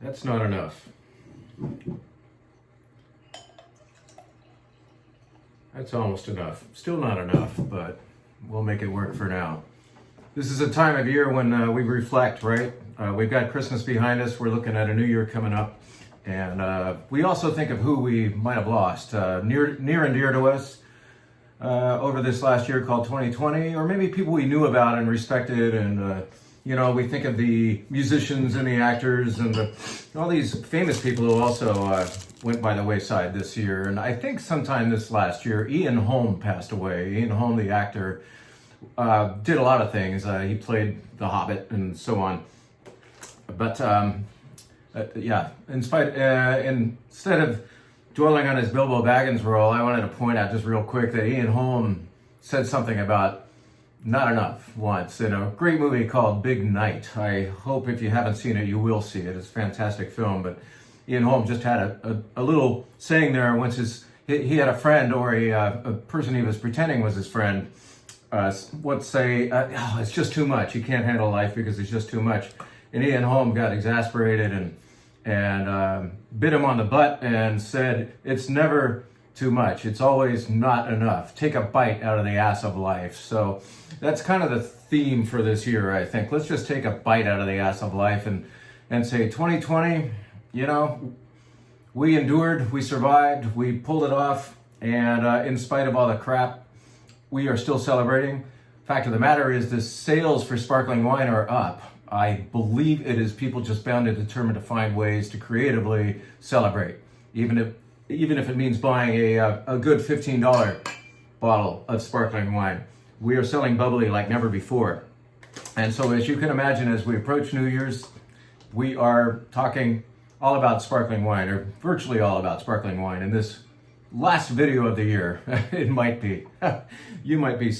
That's not enough. That's almost enough. Still not enough, but we'll make it work for now. This is a time of year when we reflect, right? We've got Christmas behind us. We're looking at a new year coming up. And we also think of who we might have lost, near and dear to us over this last year called 2020, or maybe people we knew about and respected. And, we think of the musicians and the actors and all these famous people who also went by the wayside this year. And I think sometime this last year, Ian Holm passed away. Ian Holm, the actor, did a lot of things. He played The Hobbit and so on. But instead of dwelling on his Bilbo Baggins role, I wanted to point out just real quick that Ian Holm said something about not enough once in a great movie called Big Night. I hope if you haven't seen it, you will see it. It's a fantastic film, but Ian Holm just had a little saying there once he had a friend or a person he was pretending was his friend would say, it's just too much. You can't handle life because it's just too much. And Ian Holm got exasperated and bit him on the butt and said, it's never too much. It's always not enough. Take a bite out of the ass of life. So that's kind of the theme for this year, I think. Let's just take a bite out of the ass of life and say 2020, we endured, we survived, we pulled it off. And in spite of all the crap, we are still celebrating. Fact of the matter is the sales for sparkling wine are up. I believe it is people just bound and determined to find ways to creatively celebrate, even if it means buying a good $15 bottle of sparkling wine. We are selling bubbly like never before. And so as you can imagine, as we approach New Year's, we are talking all about sparkling wine, or virtually all about sparkling wine. In this last video of the year, it might be, you might be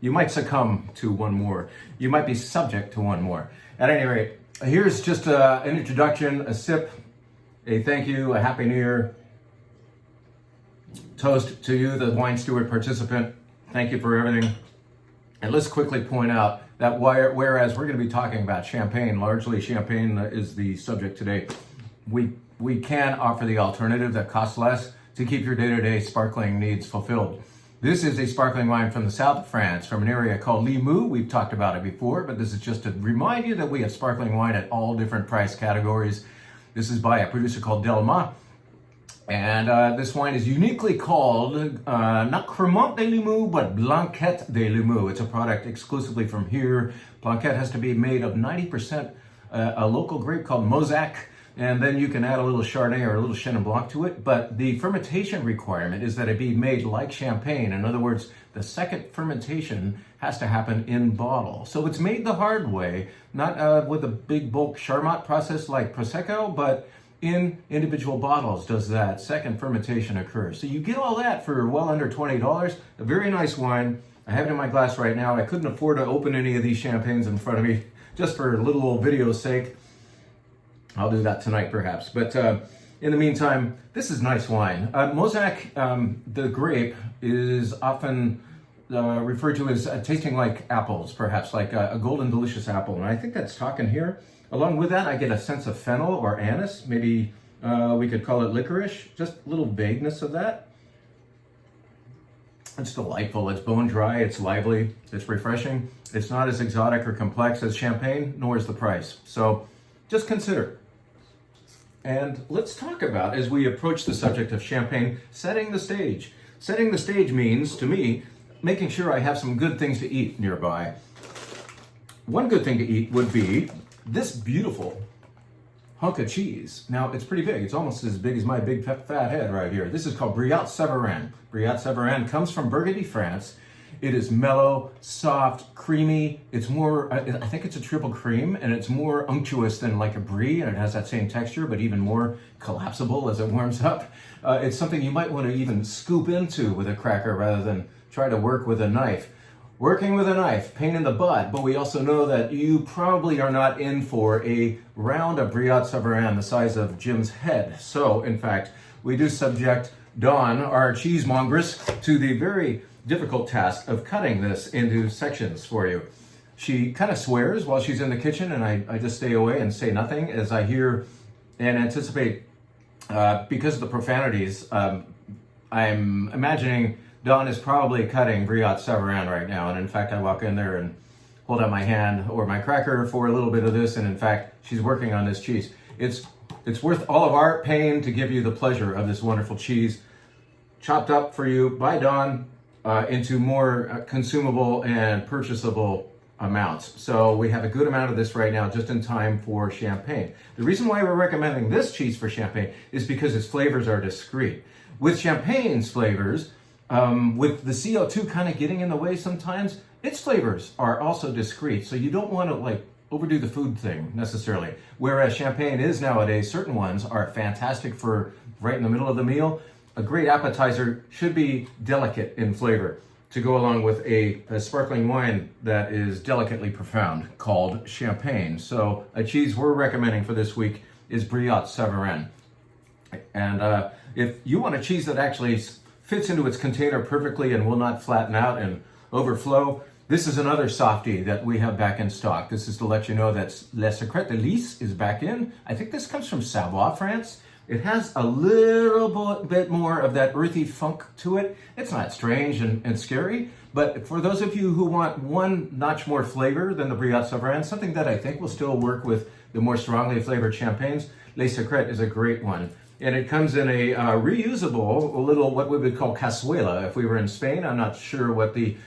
you might succumb to one more. You might be subject to one more. At any rate, here's just an introduction, a sip, a thank you, a happy new year. Toast to you, the wine steward participant. Thank you for everything. And let's quickly point out that whereas we're going to be talking about champagne, largely champagne is the subject today, we can offer the alternative that costs less to keep your day-to-day sparkling needs fulfilled. This is a sparkling wine from the south of France, from an area called Limoux. We've talked about it before, but this is just to remind you that we have sparkling wine at all different price categories. This is by a producer called Delmas. And this wine is uniquely called, not Cremant de Limoux, but Blanquette de Limoux. It's a product exclusively from here. Blanquette has to be made of 90% a local grape called Mosaic. And then you can add a little Chardonnay or a little Chenin Blanc to it. But the fermentation requirement is that it be made like champagne. In other words, the second fermentation has to happen in bottle. So it's made the hard way, not with a big bulk Charmat process like Prosecco, but in individual bottles does that second fermentation occur. So you get all that for well under $20. A very nice wine. I have it in my glass right now. I couldn't afford to open any of these champagnes in front of me just for a little old video's sake. I'll do that tonight, perhaps. But in the meantime, this is nice wine. Mosaic, the grape, is often referred to as tasting like apples, perhaps like a golden delicious apple. And I think that's talking here. Along with that, I get a sense of fennel or anise. Maybe we could call it licorice. Just a little vagueness of that. It's delightful. It's bone dry. It's lively. It's refreshing. It's not as exotic or complex as champagne, nor is the price. So just consider. And let's talk about, as we approach the subject of champagne, setting the stage. Setting the stage means, to me, making sure I have some good things to eat nearby. One good thing to eat would be this beautiful hunk of cheese. Now, it's pretty big. It's almost as big as my big fat head right here. This is called Brillat Savarin. Brillat Savarin comes from Burgundy, France. It is mellow, soft, creamy. It's more, I think it's a triple cream, and it's more unctuous than like a brie, and it has that same texture, but even more collapsible as it warms up. It's something you might want to even scoop into with a cracker rather than try to work with a knife. Working with a knife, pain in the butt, but we also know that you probably are not in for a round of Brillat Savarin the size of Jim's head. So, in fact, we do subject Dawn, our cheesemongress, to the very difficult task of cutting this into sections for you. She kind of swears while she's in the kitchen, and I just stay away and say nothing as I hear and anticipate, because of the profanities, I'm imagining Dawn is probably cutting Briotte Savarin right now. And in fact, I walk in there and hold out my hand or my cracker for a little bit of this. And in fact, she's working on this cheese. It's worth all of our pain to give you the pleasure of this wonderful cheese, chopped up for you by Dawn into more consumable and purchasable amounts. So we have a good amount of this right now, just in time for champagne. The reason why we're recommending this cheese for champagne is because its flavors are discreet. With champagne's flavors, with the CO2 kind of getting in the way sometimes, its flavors are also discreet. So you don't want to like overdo the food thing necessarily. Whereas champagne is nowadays, certain ones are fantastic for right in the middle of the meal. A great appetizer should be delicate in flavor to go along with a sparkling wine that is delicately profound called champagne. So a cheese we're recommending for this week is Briotte Savarin. And if you want a cheese that actually fits into its container perfectly and will not flatten out and overflow, this is another softie that we have back in stock. This is to let you know that Le Secret de Lys is back in. I think this comes from Savoie, France. It has a little bit more of that earthy funk to it. It's not strange and scary, but for those of you who want one notch more flavor than the Briotte Savarin, something that I think will still work with the more strongly flavored champagnes, Le Secret is a great one. And it comes in a reusable, a little what we would call cazuela. If we were in Spain, I'm not sure what the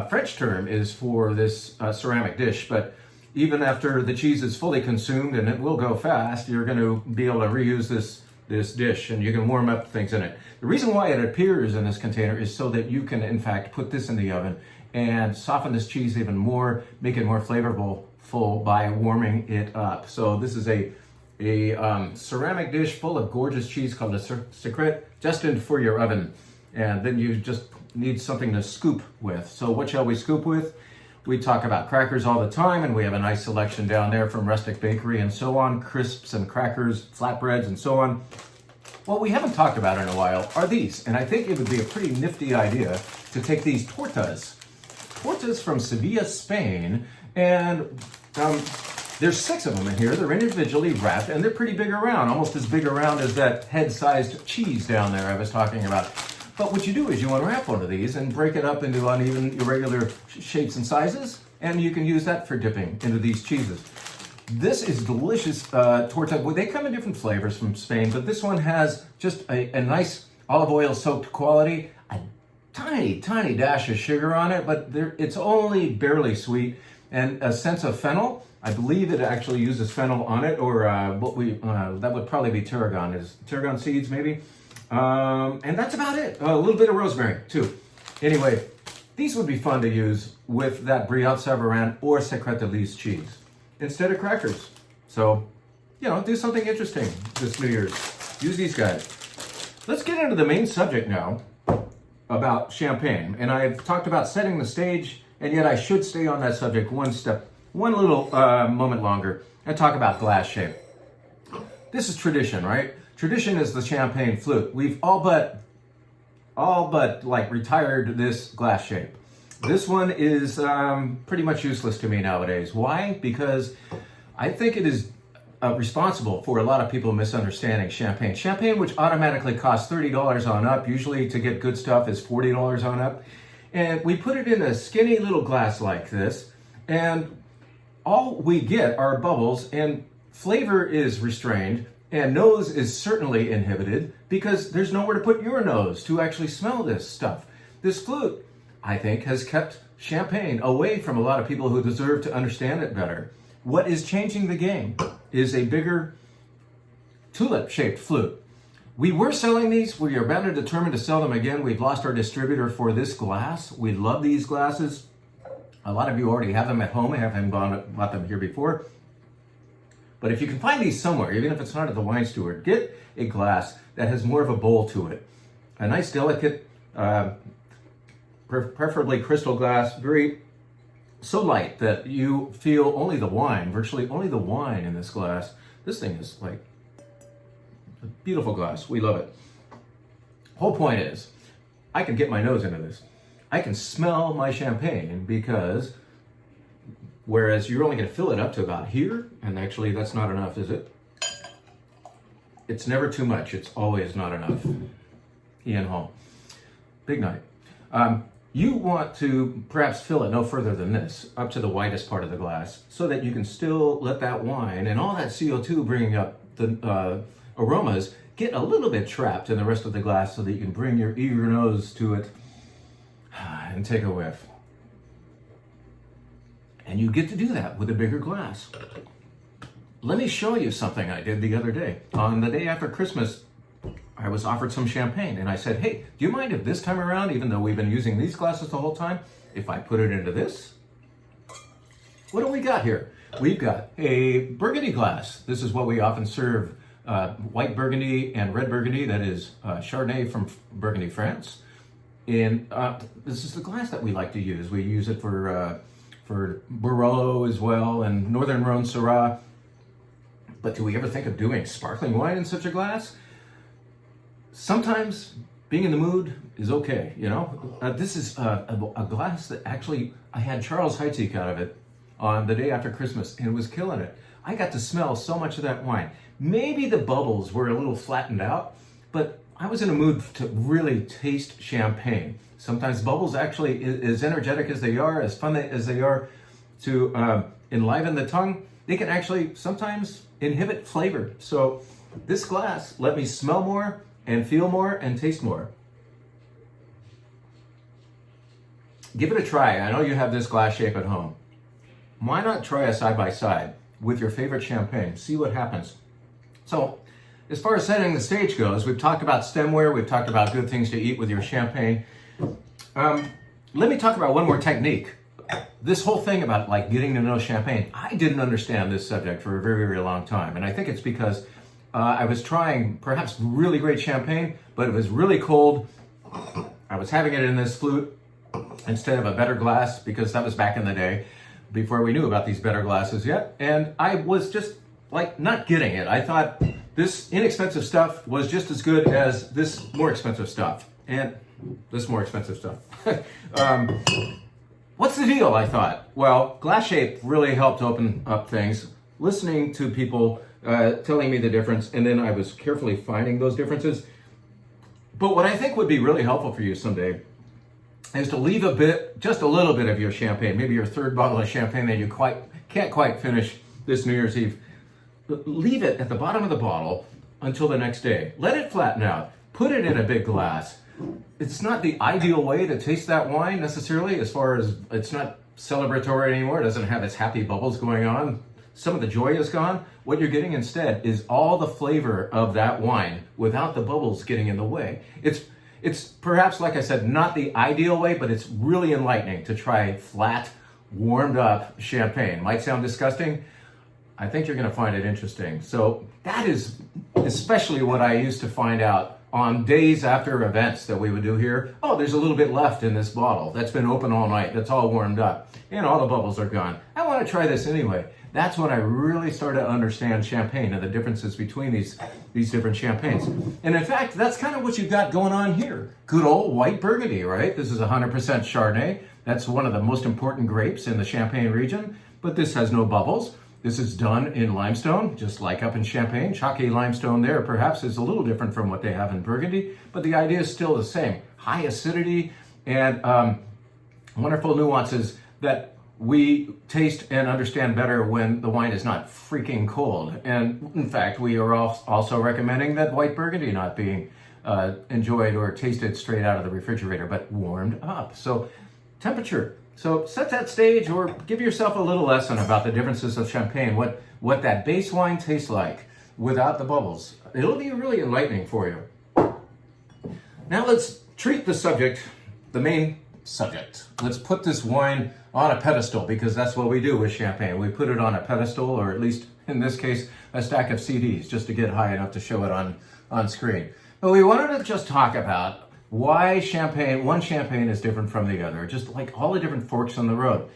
French term is for this ceramic dish, but even after the cheese is fully consumed, and it will go fast, you're going to be able to reuse this dish, and you can warm up things in it. The reason why it appears in this container is so that you can, in fact, put this in the oven and soften this cheese even more, make it more flavorful by warming it up. So this is a ceramic dish full of gorgeous cheese called Le Secret, destined for your oven. And then you just need something to scoop with. So what shall we scoop with? We talk about crackers all the time, and we have a nice selection down there from Rustic Bakery and so on, crisps and crackers, flatbreads and so on. What we haven't talked about in a while are these, and I think it would be a pretty nifty idea to take these tortas from Sevilla, Spain, and there's 6 of them in here. They're individually wrapped, and they're pretty big around, almost as big around as that head-sized cheese down there I was talking about. But what you do is you unwrap one of these and break it up into uneven, irregular shapes and sizes, and you can use that for dipping into these cheeses. This is delicious torta. Well, they come in different flavors from Spain, but this one has just a nice olive oil soaked quality, a tiny, tiny dash of sugar on it, but it's only barely sweet, and a sense of fennel. I believe it actually uses fennel on it, or that would probably be tarragon seeds maybe. And that's about it. A little bit of rosemary too. Anyway, these would be fun to use with that Briotte Savarin or Secret de Lys cheese instead of crackers. So, do something interesting this New Year's. Use these guys. Let's get into the main subject now about champagne. And I've talked about setting the stage, and yet I should stay on that subject one little moment longer and talk about glass shape. This is tradition, right? Tradition is the champagne flute. We've all but like retired this glass shape. This one is pretty much useless to me nowadays. Why? Because I think it is responsible for a lot of people misunderstanding champagne. Champagne, which automatically costs $30 on up, usually to get good stuff is $40 on up. And we put it in a skinny little glass like this, and all we get are bubbles, and flavor is restrained. And nose is certainly inhibited because there's nowhere to put your nose to actually smell this stuff. This flute, I think, has kept champagne away from a lot of people who deserve to understand it better. What is changing the game is a bigger tulip-shaped flute. We were selling these. We are about to determine to sell them again. We've lost our distributor for this glass. We love these glasses. A lot of you already have them at home. I haven't bought them here before. But if you can find these somewhere, even if it's not at the wine steward, get a glass that has more of a bowl to it. A nice, delicate, preferably crystal glass, so light that you feel only the wine, virtually only the wine in this glass. This thing is like a beautiful glass. We love it. Whole point is, I can get my nose into this. I can smell my champagne because Whereas you're only going to fill it up to about here, and actually that's not enough, is it? It's never too much. It's always not enough. Ian Holm. Big night. You want to perhaps fill it no further than this, up to the widest part of the glass, so that you can still let that wine and all that CO2 bringing up the aromas get a little bit trapped in the rest of the glass, so that you can bring your eager nose to it and take a whiff. And you get to do that with a bigger glass. Let me show you something I did the other day. On the day after Christmas, I was offered some champagne, and I said, hey, do you mind if this time around, even though we've been using these glasses the whole time, if I put it into this? What do we got here? We've got a Burgundy glass. This is what we often serve, white Burgundy and red Burgundy, that is Chardonnay from Burgundy, France. And this is the glass that we like to use. We use it for Barolo as well, and Northern Rhone Syrah. But do we ever think of doing sparkling wine in such a glass? Sometimes being in the mood is okay, you know? This is a glass that actually, I had Charles Heidsieck out of it on the day after Christmas, and it was killing it. I got to smell so much of that wine. Maybe the bubbles were a little flattened out, but I was in a mood to really taste champagne. Sometimes bubbles actually, as energetic as they are, as fun as they are to enliven the tongue, they can actually sometimes inhibit flavor. So this glass let me smell more and feel more and taste more. Give it a try. I know you have this glass shape at home. Why not try a side by side with your favorite champagne? See what happens. So as far as setting the stage goes, we've talked about stemware, we've talked about good things to eat with your champagne. Let me talk about one more technique. This whole thing about like getting to know champagne, I didn't understand this subject for a very, very long time. And I think it's because I was trying perhaps really great champagne, but it was really cold. I was having it in this flute instead of a better glass, because that was back in the day before we knew about these better glasses yet. And I was just like not getting it. I thought this inexpensive stuff was just as good as this more expensive stuff. And this more expensive stuff. What's the deal, I thought? Well, glass shape really helped open up things. Listening to people telling me the difference, and then I was carefully finding those differences. But what I think would be really helpful for you someday is to leave just a little bit of your champagne, maybe your third bottle of champagne that you can't quite finish this New Year's Eve. Leave it at the bottom of the bottle until the next day. Let it flatten out. Put it in a big glass. It's not the ideal way to taste that wine necessarily, as far as it's not celebratory anymore. It doesn't have its happy bubbles going on. Some of the joy is gone. What you're getting instead is all the flavor of that wine without the bubbles getting in the way. It's perhaps, like I said, not the ideal way, but it's really enlightening to try flat, warmed up champagne. Might sound disgusting. I think you're going to find it interesting. So that is especially what I used to find out on days after events that we would do here. Oh, there's a little bit left in this bottle that's been open all night. That's all warmed up. And all the bubbles are gone. I want to try this anyway. That's when I really started to understand champagne and the differences between these different champagnes. And in fact, that's kind of what you've got going on here. Good old white Burgundy, right? This is 100% Chardonnay. That's one of the most important grapes in the Champagne region, but this has no bubbles. This is done in limestone, just like up in Champagne. Chalky limestone there perhaps is a little different from what they have in Burgundy, but the idea is still the same. High acidity and wonderful nuances that we taste and understand better when the wine is not freaking cold. And in fact, we are also recommending that white Burgundy not being enjoyed or tasted straight out of the refrigerator, but warmed up. So temperature. So set that stage, or give yourself a little lesson about the differences of champagne, what that base wine tastes like without the bubbles. It'll be really enlightening for you. Now let's treat the subject, the main subject. Let's put this wine on a pedestal, because that's what we do with champagne. We put it on a pedestal, or at least in this case, a stack of CDs, just to get high enough to show it on screen. But we wanted to just talk about why one champagne is different from the other, just like all the different forks on the road.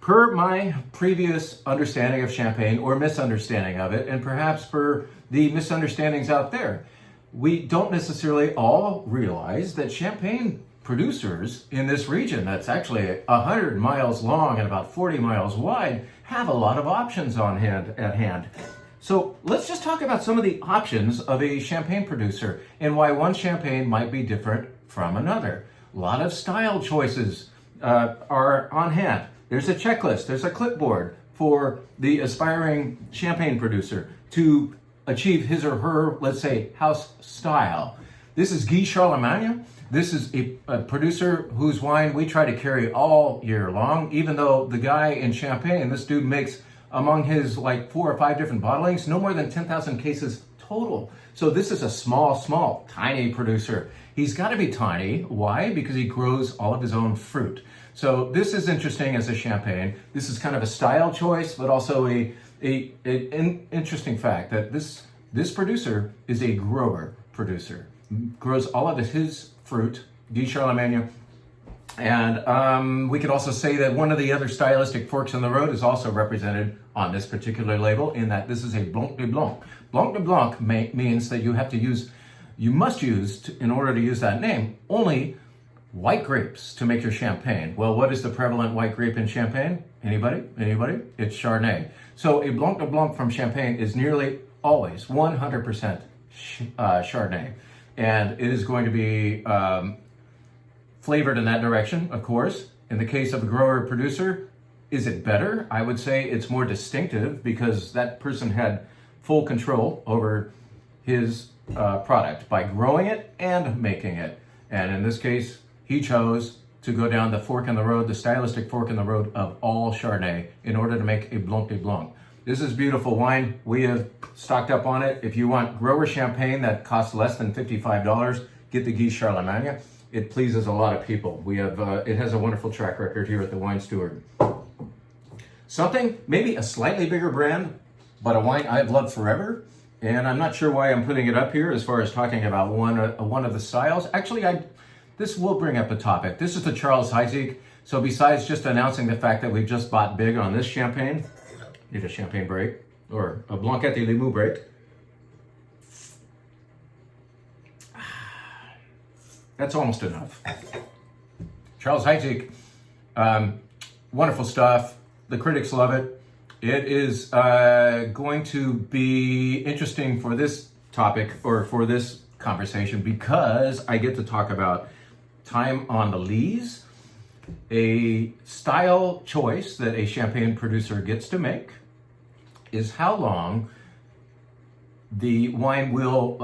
Per my previous understanding of champagne, or misunderstanding of it, and perhaps per the misunderstandings out there, we don't necessarily all realize that champagne producers in this region that's actually 100 miles long and about 40 miles wide have a lot of options at hand. So let's just talk about some of the options of a champagne producer and why one champagne might be different from another. A lot of style choices are on hand. There's a checklist, there's a clipboard for the aspiring champagne producer to achieve his or her, let's say, house style. This is Guy Charlemagne. This is a producer whose wine we try to carry all year long, even though the guy in Champagne, this dude makes among his like 4 or 5 different bottlings, no more than 10,000 cases total. So this is a small, tiny producer. He's got to be tiny. Why? Because he grows all of his own fruit. So this is interesting as a champagne. This is kind of a style choice, but also an interesting fact that this producer is a grower producer. Grows all of his fruit, Guy Charlemagne. And we could also say that one of the other stylistic forks in the road is also represented on this particular label, in that this is a Blanc de Blanc. Blanc de Blanc means that you must use, in order to use that name, only white grapes to make your champagne. Well, what is the prevalent white grape in Champagne? Anybody? It's Chardonnay. So a Blanc de Blanc from Champagne is nearly always 100% Chardonnay. And it is going to be flavored in that direction, of course. In the case of a grower producer, is it better? I would say it's more distinctive because that person had full control over his product by growing it and making it. And in this case, he chose to go down the fork in the road, the stylistic fork in the road of all Chardonnay in order to make a Blanc de Blanc. This is beautiful wine. We have stocked up on it. If you want grower champagne that costs less than $55, get the Guy Charlemagne. It pleases a lot of people. We have it has a wonderful track record here at the Wine Steward. Something, maybe a slightly bigger brand, but a wine I've loved forever. And I'm not sure why I'm putting it up here as far as talking about one of the styles. Actually, this will bring up a topic. This is the Charles Heidsieck. So besides just announcing the fact that we've just bought big on this champagne, need a champagne break, or a Blanquette de Limoux break. That's almost enough. Charles Heidsieck, wonderful stuff. The critics love it. It is going to be interesting for this topic, or for this conversation, because I get to talk about time on the lees, a style choice that a champagne producer gets to make is how long the wine will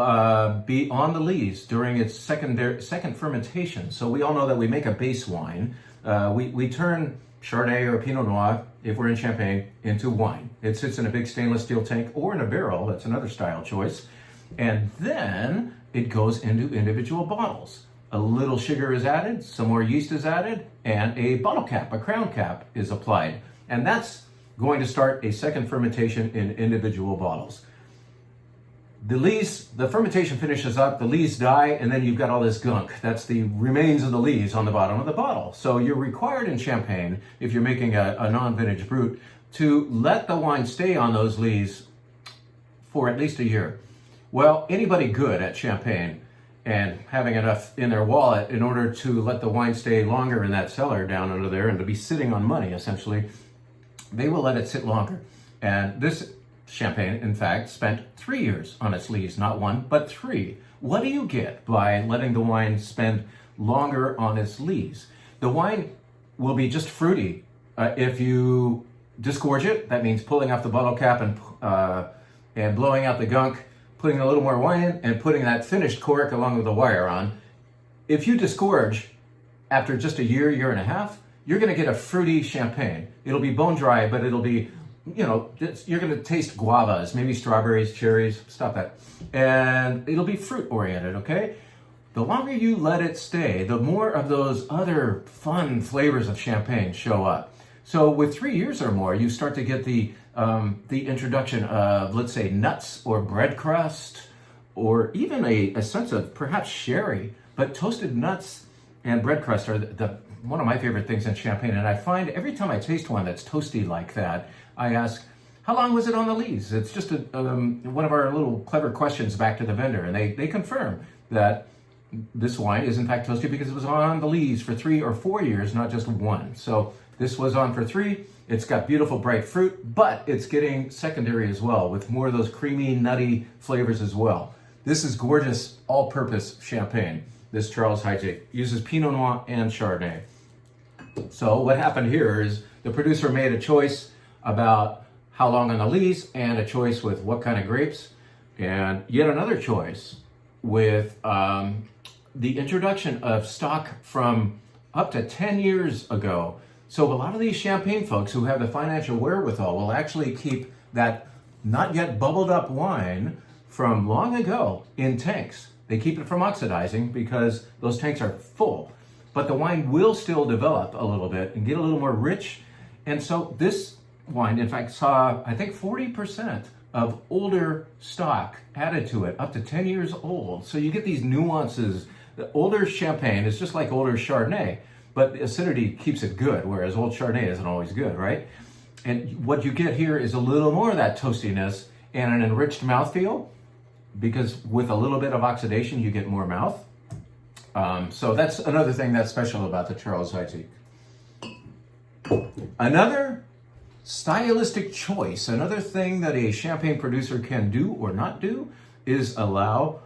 be on the lees during its second fermentation. So we all know that we make a base wine. We turn Chardonnay or Pinot Noir, if we're in Champagne, into wine. It sits in a big stainless steel tank or in a barrel. That's another style choice. And then it goes into individual bottles. A little sugar is added, some more yeast is added, and a bottle cap, a crown cap is applied. And that's going to start a second fermentation in individual bottles. The lees, the fermentation finishes up, the lees die, and then you've got all this gunk. That's the remains of the lees on the bottom of the bottle. So you're required in Champagne, if you're making a non-vintage brut, to let the wine stay on those lees for at least a year. Well, anybody good at Champagne and having enough in their wallet in order to let the wine stay longer in that cellar down under there and to be sitting on money, essentially, they will let it sit longer. And this Champagne, in fact, spent 3 years on its lees, not 1, but 3. What do you get by letting the wine spend longer on its lees? The wine will be just fruity. If you disgorge it, that means pulling off the bottle cap and blowing out the gunk, putting a little more wine in, and putting that finished cork along with the wire on. If you disgorge after just a year and a half, you're going to get a fruity champagne. It'll be bone dry, but it'll be, you're going to taste guavas, maybe strawberries, cherries, stop that. And it'll be fruit oriented, okay? The longer you let it stay, the more of those other fun flavors of champagne show up. So with 3 years or more, you start to get the introduction of, let's say, nuts or bread crust, or even a sense of perhaps sherry. But toasted nuts and bread crust are one of my favorite things in Champagne. And I find every time I taste one that's toasty like that, I ask, how long was it on the lees? It's just one of our little clever questions back to the vendor. And they confirm that this wine is in fact toasty because it was on the lees for 3 or 4 years, not just one. So this was on for 3. It's got beautiful bright fruit, but it's getting secondary as well with more of those creamy, nutty flavors as well. This is gorgeous all-purpose champagne. This Charles Heidsieck uses Pinot Noir and Chardonnay. So what happened here is the producer made a choice about how long on the lees and a choice with what kind of grapes, and yet another choice with the introduction of stock from up to 10 years ago. So a lot of these champagne folks who have the financial wherewithal will actually keep that not yet bubbled up wine from long ago in tanks. They keep it from oxidizing because those tanks are full. But the wine will still develop a little bit and get a little more rich. And so this wine, in fact, saw, I think, 40% of older stock added to it, up to 10 years old. So you get these nuances. The older champagne is just like older Chardonnay, but acidity keeps it good, whereas old Chardonnay isn't always good, right? And what you get here is a little more of that toastiness and an enriched mouthfeel, because with a little bit of oxidation, you get more mouth. So that's another thing that's special about the Charles Heidsieck. Another stylistic choice, another thing that a champagne producer can do or not do, is allow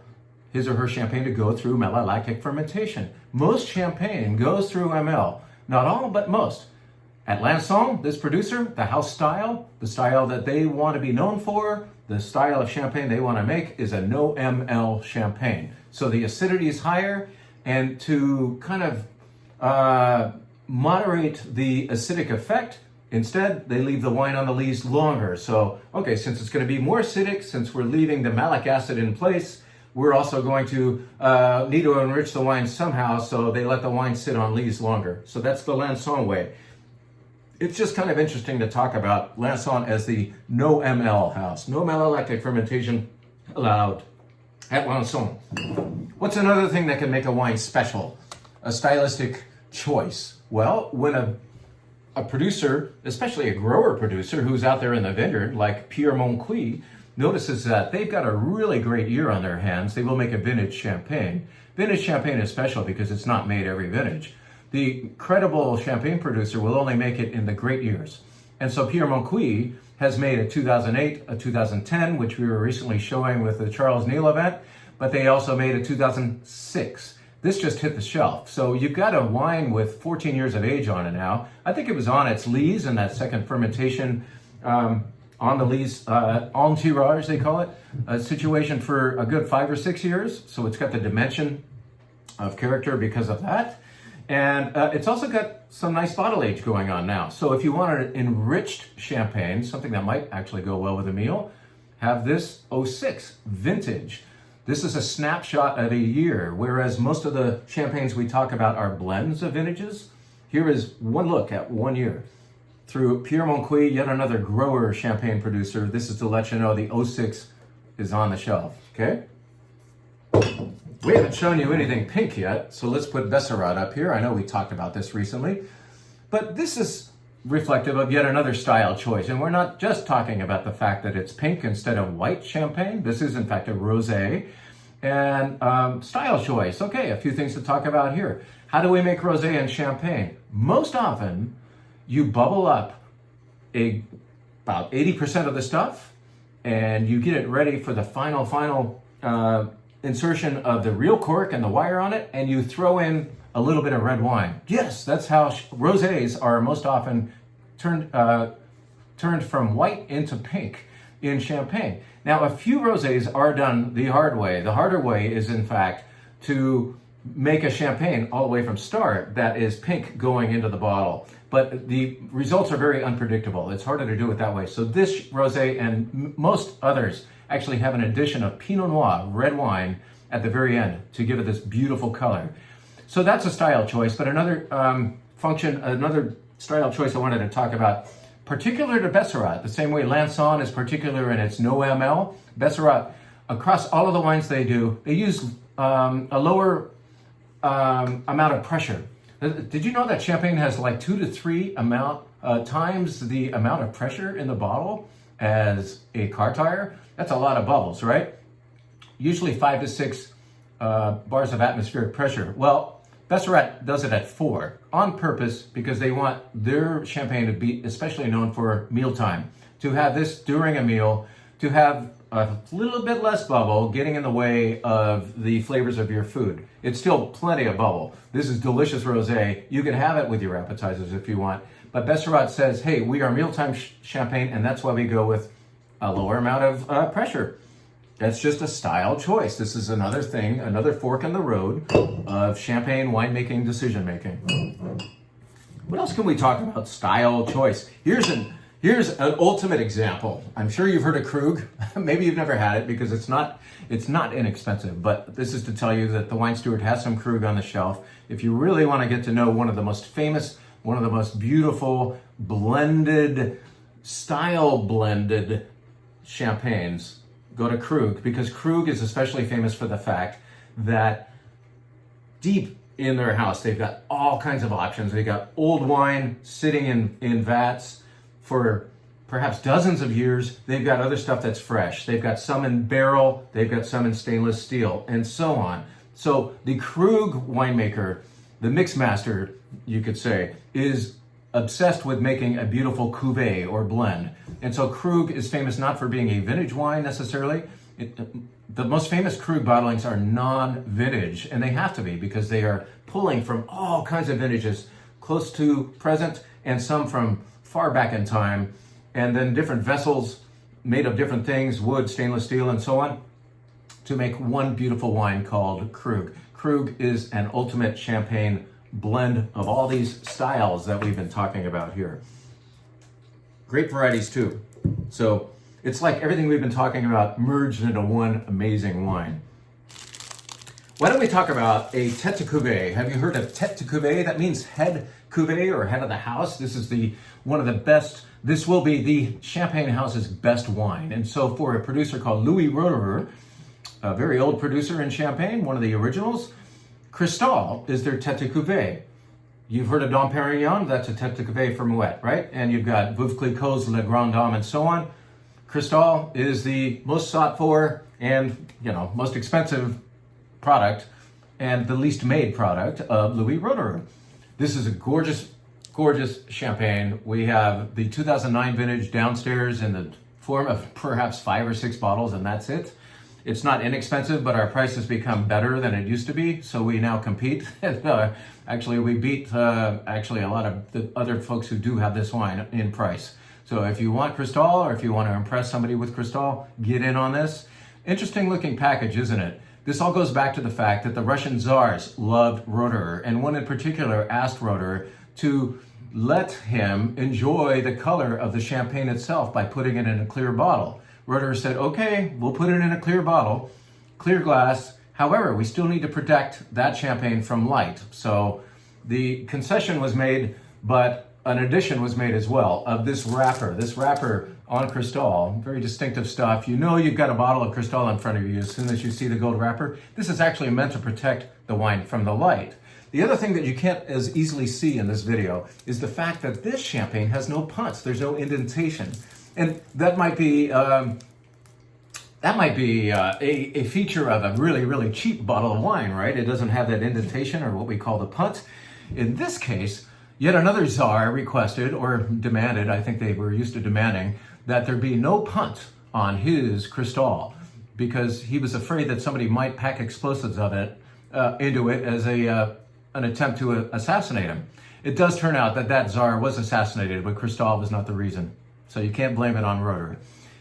his or her champagne to go through malolactic fermentation. Most champagne goes through ML, not all, but most. At Lanson, this producer, the house style, the style that they want to be known for, the style of champagne they want to make is a no ML champagne. So the acidity is higher, and to kind of moderate the acidic effect, instead, they leave the wine on the lees longer. So, okay, since it's going to be more acidic, since we're leaving the malic acid in place, we're also going to need to enrich the wine somehow, so they let the wine sit on lees longer. So that's the Lanson way. It's just kind of interesting to talk about Lanson as the no ML house. No malolactic fermentation allowed at Lanson. What's another thing that can make a wine special? A stylistic choice. Well, when a producer, especially a grower producer who's out there in the vineyard, like Pierre Moncuy, notices that they've got a really great year on their hands, they will make a vintage champagne. Vintage champagne is special because it's not made every vintage. The credible champagne producer will only make it in the great years. And so Pierre Moncuy has made a 2008, a 2010, which we were recently showing with the Charles Neal event, but they also made a 2006. This just hit the shelf. So you've got a wine with 14 years of age on it now. I think it was on its lees in that second fermentation, on the lees, en tirage they call it, a situation for a good 5 or 6 years. So it's got the dimension of character because of that. And it's also got some nice bottle age going on now. So if you want an enriched champagne, something that might actually go well with a meal, have this 06 vintage. This is a snapshot of a year, whereas most of the champagnes we talk about are blends of vintages. Here is one look at 1 year. Through Pierre Moncuy, yet another grower champagne producer. This is to let you know the 06 is on the shelf, okay? We haven't shown you anything pink yet, so let's put Besserat up here. I know we talked about this recently, but this is reflective of yet another style choice. And we're not just talking about the fact that it's pink instead of white champagne. This is in fact a rosé. And style choice. Okay, a few things to talk about here. How do we make rosé and champagne? Most often, you bubble up about 80% of the stuff, and you get it ready for the final insertion of the real cork and the wire on it, and you throw in a little bit of red wine. Yes, that's how rosés are most often turned from white into pink in champagne. Now, a few rosés are done the hard way. The harder way is, in fact, to make a champagne all the way from start that is pink going into the bottle. But the results are very unpredictable. It's harder to do it that way. So this rosé and most others actually have an addition of Pinot Noir, red wine, at the very end to give it this beautiful color. So that's a style choice. But another another style choice I wanted to talk about, particular to Besserat, the same way Lanson is particular in its no ML, Besserat, across all of the wines they do, they use a lower amount of pressure. Did you know that champagne has like 2 to 3 times the amount of pressure in the bottle as a car tire? That's a lot of bubbles, right? Usually 5 to 6 bars of atmospheric pressure. Well, Besserat does it at 4 on purpose because they want their champagne to be especially known for mealtime. To have this during a meal, to have a little bit less bubble getting in the way of the flavors of your food. It's still plenty of bubble. This is delicious rosé. You can have it with your appetizers if you want. But Besserat says, hey, we are mealtime champagne, and that's why we go with a lower amount of pressure. That's just a style choice. This is another thing, another fork in the road of champagne winemaking decision making. What else can we talk about? Style choice. Here's an ultimate example. I'm sure you've heard of Krug. Maybe you've never had it because it's not inexpensive. But this is to tell you that the Wine Steward has some Krug on the shelf. If you really want to get to know one of the most famous, one of the most beautiful blended, style blended champagnes, go to Krug, because Krug is especially famous for the fact that deep in their house, they've got all kinds of options. They've got old wine sitting in vats for perhaps dozens of years. They've got other stuff that's fresh. They've got some in barrel, they've got some in stainless steel, and so on. So the Krug winemaker, the mix master, you could say, is obsessed with making a beautiful cuvee or blend. And so Krug is famous not for being a vintage wine necessarily. The most famous Krug bottlings are non-vintage, and they have to be because they are pulling from all kinds of vintages, close to present and some from far back in time, and then different vessels made of different things, wood, stainless steel, and so on, to make one beautiful wine called Krug. Krug is an ultimate champagne blend of all these styles that we've been talking about here. Great varieties too. So it's like everything we've been talking about merged into one amazing wine. Why don't we talk about a tête de cuvée? Have you heard of tête de cuvée? That means head cuvée or head of the house. This is one of the best. This will be the Champagne House's best wine. And so for a producer called Louis Roederer, a very old producer in Champagne, one of the originals, Cristal is their tête de cuvée. You've heard of Dom Perignon, that's a tête de cuvée for Moet, right? And you've got Veuve Clicquot's Le Grand Dame and so on. Cristal is the most sought for and, most expensive product and the least made product of Louis Roederer. This is a gorgeous, gorgeous champagne. We have the 2009 vintage downstairs in the form of perhaps 5 or 6 bottles, and that's it. It's not inexpensive, but our price has become better than it used to be, so we now compete. And actually, we beat a lot of the other folks who do have this wine in price. So if you want Cristal, or if you want to impress somebody with Cristal, get in on this. Interesting looking package, isn't it? This all goes back to the fact that the Russian czars loved Roederer, and one in particular asked Roederer to let him enjoy the color of the champagne itself by putting it in a clear bottle. Roederer said, okay, we'll put it in a clear bottle, clear glass. However, we still need to protect that champagne from light. So the concession was made, but an addition was made as well of this wrapper on Cristal, very distinctive stuff. You know you've got a bottle of Cristal in front of you as soon as you see the gold wrapper. This is actually meant to protect the wine from the light. The other thing that you can't as easily see in this video is the fact that this champagne has no punch. There's no indentation. And that might be a feature of a really, really cheap bottle of wine, right? It doesn't have that indentation or what we call the punt. In this case, yet another czar requested or demanded, I think they were used to demanding, that there be no punt on his Cristal because he was afraid that somebody might pack explosives into it as an attempt to assassinate him. It does turn out that czar was assassinated, but Cristal was not the reason. So you can't blame it on Roederer.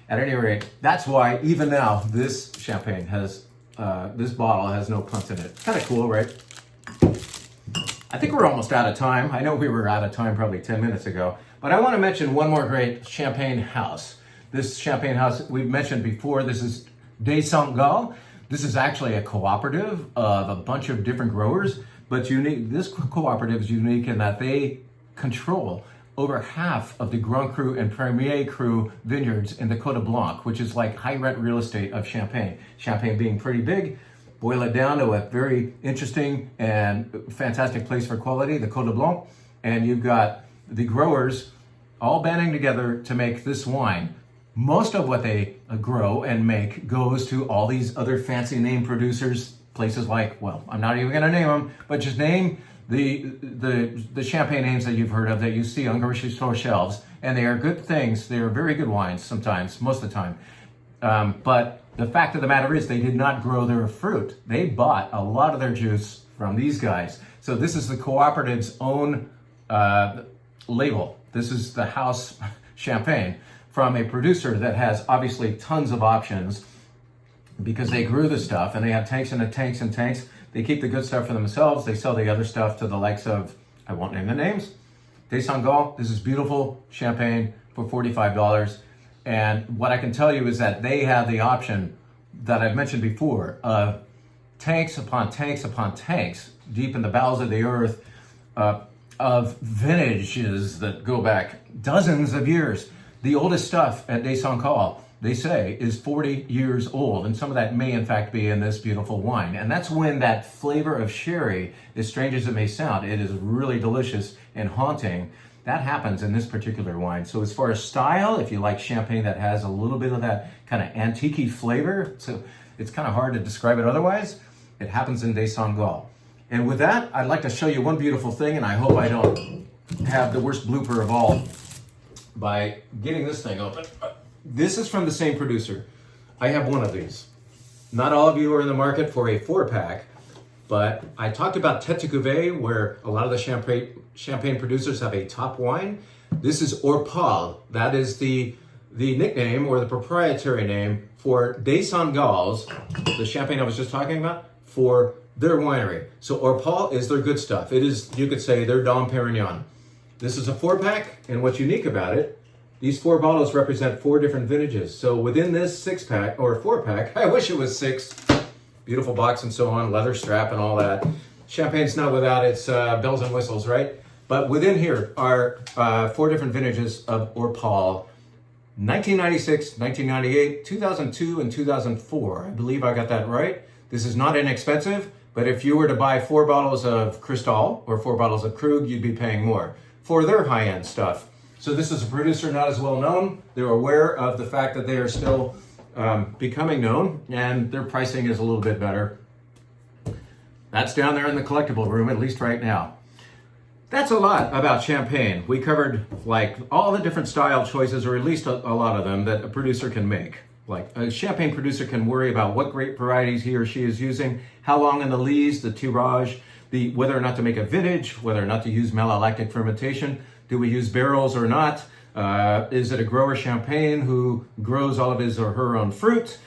At any rate, that's why even now this champagne has, this bottle has no punt in it. Kind of cool, right? I think we're almost out of time. I know we were out of time probably 10 minutes ago, but I want to mention one more great champagne house. This champagne house we've mentioned before, this is Des Saint-Gall. This is actually a cooperative of a bunch of different growers, but unique. This cooperative is unique in that they control over half of the Grand Cru and Premier Cru vineyards in the Côte Blanc, which is like high rent real estate of Champagne. Champagne being pretty big, boil it down to a very interesting and fantastic place for quality, the Côte Blanc, and you've got the growers all banding together to make this wine. Most of what they grow and make goes to all these other fancy name producers, places like, well, I'm not even going to name them, but just name the champagne names that you've heard of that you see on grocery store shelves, and they are good things. They are very good wines sometimes, most of the time. But the fact of the matter is they did not grow their fruit. They bought a lot of their juice from these guys. So this is the cooperative's own label. This is the house champagne from a producer that has obviously tons of options because they grew the stuff and they have tanks and tanks and tanks. They keep the good stuff for themselves. They sell the other stuff to the likes of, I won't name the names, Desangal. This is beautiful champagne for $45. And what I can tell you is that they have the option that I've mentioned before of tanks upon tanks upon tanks deep in the bowels of the earth of vintages that go back dozens of years. The oldest stuff at Desangal, they say, is 40 years old, and some of that may in fact be in this beautiful wine. And that's when that flavor of sherry, as strange as it may sound, it is really delicious and haunting. That happens in this particular wine. So as far as style, if you like champagne that has a little bit of that kind of antique-y flavor, so it's kind of hard to describe it otherwise, it happens in Desangal. And with that, I'd like to show you one beautiful thing, and I hope I don't have the worst blooper of all by getting this thing open. This is from the same producer. I have one of these. Not all of you are in the market for a 4-pack, but I talked about Tête de Cuvée, where a lot of the champagne producers have a top wine. This is Orpal. That is the nickname or the proprietary name for Desangal's, the champagne I was just talking about, for their winery. So Orpal is their good stuff. It is, you could say, their Dom Perignon. This is a 4-pack, and what's unique about it, these 4 bottles represent 4 different vintages. So within this 6-pack or 4-pack, I wish it was 6, beautiful box and so on, leather strap and all that. Champagne's not without its bells and whistles, right? But within here are 4 different vintages of Orpal. 1996, 1998, 2002, and 2004. I believe I got that right. This is not inexpensive, but if you were to buy 4 bottles of Cristal or 4 bottles of Krug, you'd be paying more for their high-end stuff. So this is a producer not as well known. They're aware of the fact that they are still becoming known, and their pricing is a little bit better. That's down there in the collectible room, at least right now. That's a lot about champagne. We covered like all the different style choices, or at least a lot of them, that a producer can make. Like a champagne producer can worry about what grape varieties he or she is using, how long in the lees, the tirage, whether or not to make a vintage, whether or not to use malolactic fermentation. Do we use barrels or not? Is it a grower champagne who grows all of his or her own fruit?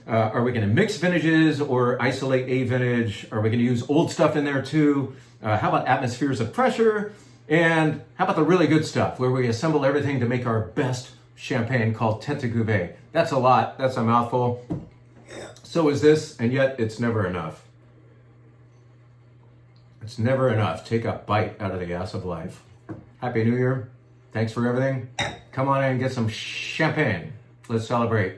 Are we going to mix vintages or isolate a vintage? Are we going to use old stuff in there too? How about atmospheres of pressure? And how about the really good stuff where we assemble everything to make our best champagne called Tête de Cuvée? That's a lot. That's a mouthful. So is this, and yet it's never enough. It's never enough. Take a bite out of the ass of life. Happy New Year. Thanks for everything. Come on in and get some champagne. Let's celebrate.